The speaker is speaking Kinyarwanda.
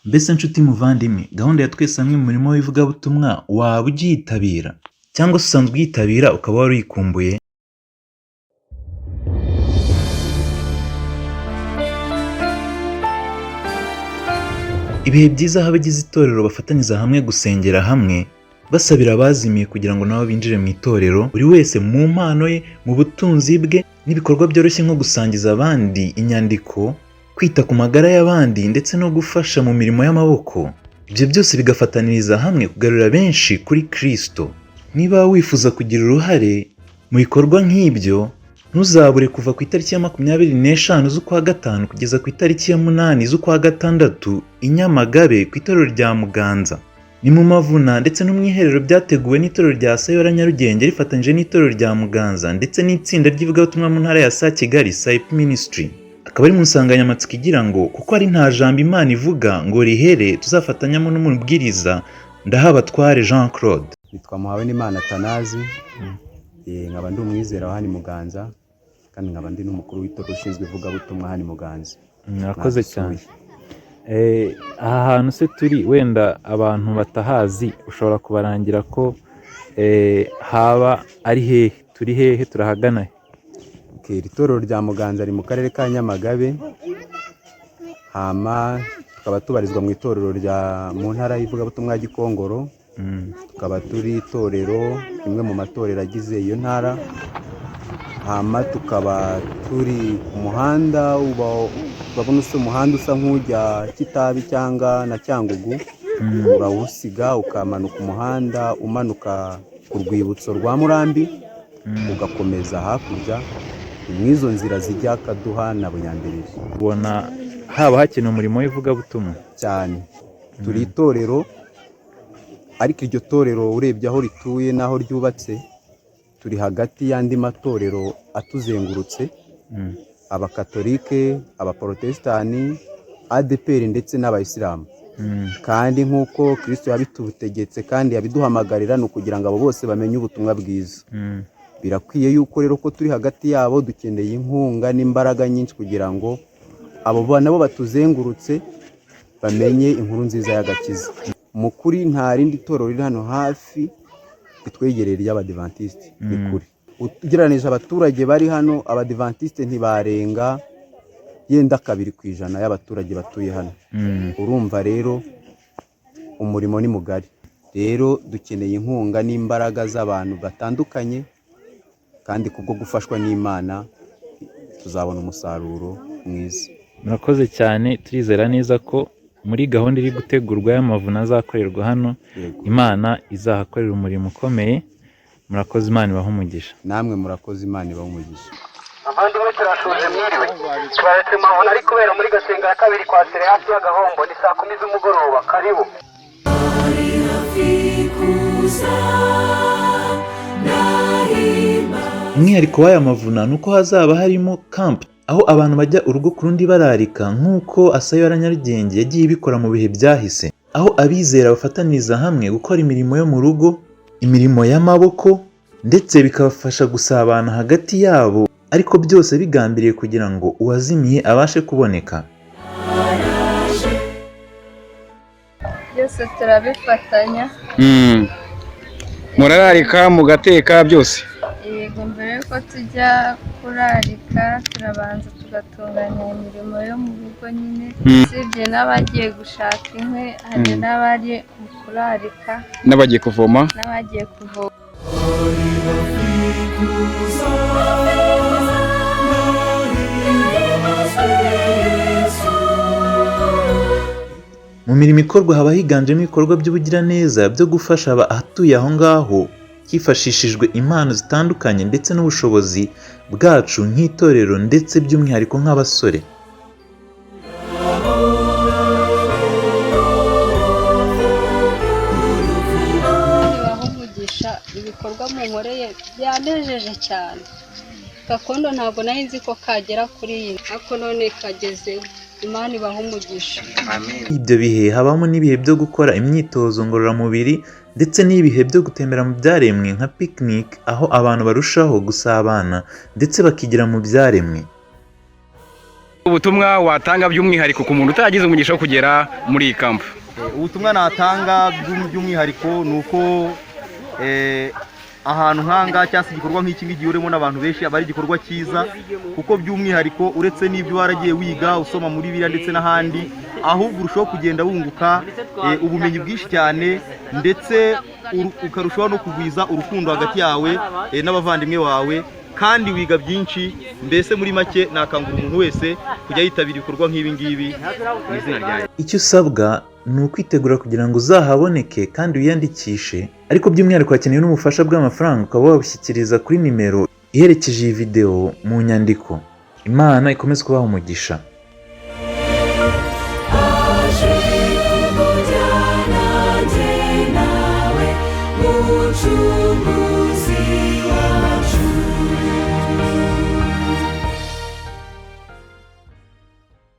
Mbese nshuti muvandimwe, gahunda ya twese hamwe mu murimo w'ivugabutumwa waba ugiyitabira cyangwa se usanzwe uyitabira ukaba wari uyikumbuye? Ibihe byiza aho abagize itorero bafatanyiriza hamwe gusengera hamwe, basabira abazimiye kugira ngo nabo binjire mu itorero, buri wese mu mpano ye, mu butunzi bwe, n'ibikorwa byoroshye nko gusangiza abandi inyandiko, kwita ku magara y'abandi ndetse no gufasha mu mirimo y'amaboko. Ibyo byose bigafataniriza hamwe kugarura benshi kuri Kristo. Niba wifuza kugira uruhare mu bikorwa nk'ibyo, ntuzabure kuva ku itariki ya 25 z'ukwa gatanu kugeza ku itariki ya 8 z'ukwa gatandatu i Nyamagabe ku itorero rya Muganza. Ni mu Mavuna ndetse no mu iherero byateguwe n'itorero rya Sayora Nyarugenge rifatanyije n'itorero rya Muganza ndetse n'itsinda ry'ivugabutumwa mu ntara ya Kigali Saip Ministry. Akaba ari mu nsanganyamatsiko igira ngo kuko ari nta jambo Imana ivuga ngo rihere, tuzafatanyamo n'umubwiriza Ndahabatware Jean Claude. Nitwa Muhawenimana Atanazi, nkaba ndi umwizera wa hano Muganza, kandi nkaba ndi n'umukuru w'itorero ushinzwe ivugabutumwa hano Muganza. Murakoze cyane. Aha hantu se turi, wenda abantu batahazi ushobora kubarangira ko haba ari hehe, turi hehe, turahagana he? Iri torero rya Muganza ari mu karere ka Nyamagabe, hama tukaba tubarizwa mu itorero rya mu ntara y'ivugabutumwa ya Gikongoro. Tukaba turi itorero rimwe mu matorero agize iyo ntara, hama tukaba turi ku muhanda urabona umuhanda usa nk'ujya Kitabi cyangwa na Cyangugu, urawusiga ukamanuka umuhanda umanuka ku rwibutso rwa Murambi, ugakomeza hakurya mw'izo nzira zijya Kaduha na Bunyambiriri. Ubona haba hakenewe umurimo w'ivugabutumwa cyane. Turi itorero, ariko iryo torero urebye aho rituye n'aho ryubatse, turi hagati y'andi matorero atuzengurutse, abakatolike, abaporotestani, ADPR ndetse n'abayisilamu. Kandi nk'uko Kristo yabitutegetse kandi yabiduhamagarira, ni ukugira ngo abo bose bamenye ubutumwa bwiza. Birakwiye yuko rero ko turi hagati yabo, dukeneye inkunga n'imbaraga nyinshi kugira ngo abo bana bo batuzengurutse bamenye inkuru nziza y'agakiza. Mu kuri nta rindi torero riri hano hafi ritwegereye ry'Abadiventiste, ni kuri. Ugereranije abaturage bari hano, Abadiventiste ntibarenga yenda 2% y'abaturage batuye hano. Urumva rero umurimo ni mugari. Rero dukeneye inkunga n'imbaraga z'abantu batandukanye, kandi kubwo gufashwa n'Imana tuzabona umusaruro mwiza. Murakoze cyane, turizera neza ko muri gahunda iri gutegurwa y'amavuna azakorerwa hano, Imana izahakorera umurimo ukomeye. Murakoze, Imana ibahe umugisha. Namwe murakoze, Imana ibahe umugisha. Abandi bose turashoje mwiriwe. Twaretse amavuna ari kubera muri Gasenga ya kabiri kwa Sere hafi y'Agahombo, ni 10 z'umugoroba. Karibu. Umwihariko w'aya mavuna ni uko hazaba harimo camp, aho abantu bajya urugo ku rundi bararika, nk'uko Sayora Nyarugenge yagiye ibikora mu bihe byahise, aho abizera bafataniriza hamwe gukora imirimo yo mu rugo, imirimo y'amaboko, ndetse bikabafasha gusabana hagati yabo, ariko byose bigambiriye kugira ngo uwazimiye abashe kuboneka. Byose turabifatanya. Murararika mugateka byose? Yego, mbere yuko tujya kurarika turabanza tugatunganya imirimo yo mu rugo nyine. Usibye n'abagiye gushaka inkwi, hari n'abari mu kurarika, n'abagiye kuvoma. Mu mirimo ikorwa haba higanjemo ibikorwa by'ubugiraneza byo gufasha abahatuye aho ngaho, hifashishijwe impano zitandukanye ndetse n'ubushobozi bwacu nk'itorero, ndetse by'umwihariko nk'abasore. Bahumugisha ibikorwa mu nkoreye byanejeje cyane. Gakondo ntabwo nari nzi ko kagera kuri iyi, ariko none kagezeho. Imana ibahe umugisha. Ibyo bihe habamo n'ibihe byo gukora imyitozo ngororamubiri ndetse n'ibihe byo gutembera mu byaremwe nka picnic, aho abantu barushaho gusabana ndetse bakigira mu byaremwe. ubutumwa watanga by'umwihariko ku muntu utagize umugisha wo kugera muri iyi kampu? Ubutumwa natanga by'umwihariko ni uko ahantu nk'anga cyangwa se igikorwa nk'iki ngiki urimo n'abantu benshi aba ari igikorwa cyiza, kuko by'umwihariko uretse n'ibyo waragiye wiga usoma muri Bibiliya ndetse n'ahandi, ahubwo urushaho kugenda wunguka ubumenyi bwinshi cyane, ndetse ukarushaho no kugwiza urukundo hagati yawe n'abavandimwe bawe, kandi wiga byinshi. Mbese muri make nakangura umuntu wese kujya yitabira ibikorwa nk'ibi ngibi mu izina ryanjye. Icyo usabwa ni ukwitegura kugira ngo uzahaboneke kandi wiyandikishe, ariko by'umwihariko hakenewe n'ubufasha bw'amafaranga, ukaba wabushyikiriza kuri nimero iherekeje iyi video mu nyandiko. Imana ikomeze kubaha umugisha.